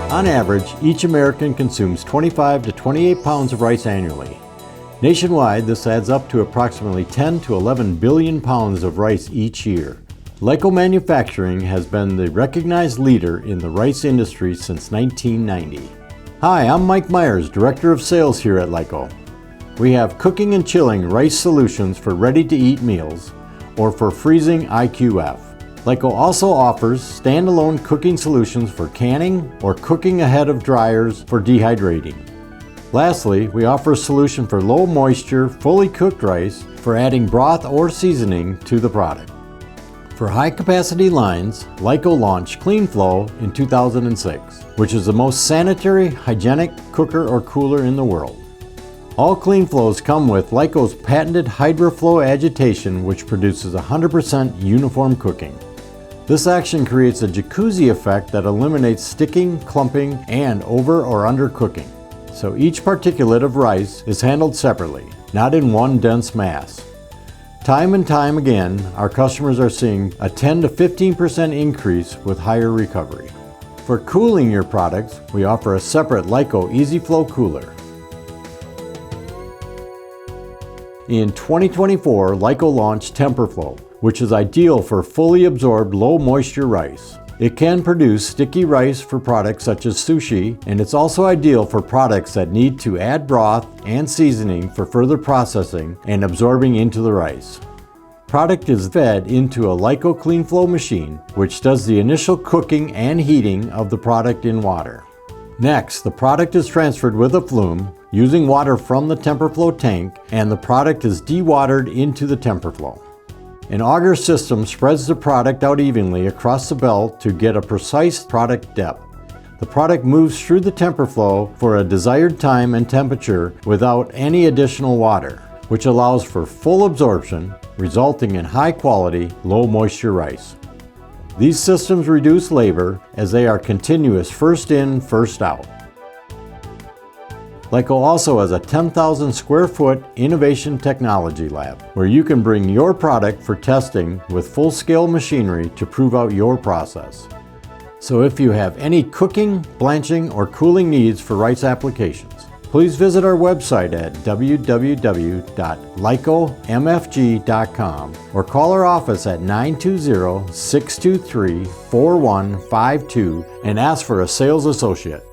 On average, each American consumes 25 to 28 pounds of rice annually. Nationwide, this adds up to approximately 10 to 11 billion pounds of rice each year. Lyco Manufacturing has been the recognized leader in the rice industry since 1990. Hi, I'm Mike Myers, Director of Sales here at Lyco. We have cooking and chilling rice solutions for ready-to-eat meals or for freezing IQF. Lyco also offers standalone cooking solutions for canning or cooking ahead of dryers for dehydrating. Lastly, we offer a solution for low moisture, fully cooked rice for adding broth or seasoning to the product. For high-capacity lines, Lyco launched CleanFlow in 2006, which is the most sanitary, hygienic cooker or cooler in the world. All CleanFlows come with Lyco's patented HydroFlow agitation, which produces 100% uniform cooking. This action creates a jacuzzi effect that eliminates sticking, clumping, and over or under cooking. So each particulate of rice is handled separately, not in one dense mass. Time and time again, our customers are seeing a 10 to 15% increase with higher recovery. For cooling your products, we offer a separate Lyco EasyFlow cooler. In 2024, Lyco launched TemperFlow, which is ideal for fully absorbed low moisture rice. It can produce sticky rice for products such as sushi, and it's also ideal for products that need to add broth and seasoning for further processing and absorbing into the rice. Product is fed into a Lyco CleanFlow machine, which does the initial cooking and heating of the product in water. Next, the product is transferred with a flume using water from the TemperFlow tank, and the product is dewatered into the TemperFlow. An auger system spreads the product out evenly across the belt to get a precise product depth. The product moves through the TemperFlow for a desired time and temperature without any additional water, which allows for full absorption, resulting in high quality, low moisture rice. These systems reduce labor as they are continuous first in, first out. Lyco also has a 10,000 square foot innovation technology lab where you can bring your product for testing with full-scale machinery to prove out your process. So if you have any cooking, blanching, or cooling needs for rice applications, please visit our website at www.lycomfg.com or call our office at 920-623-4152 and ask for a sales associate.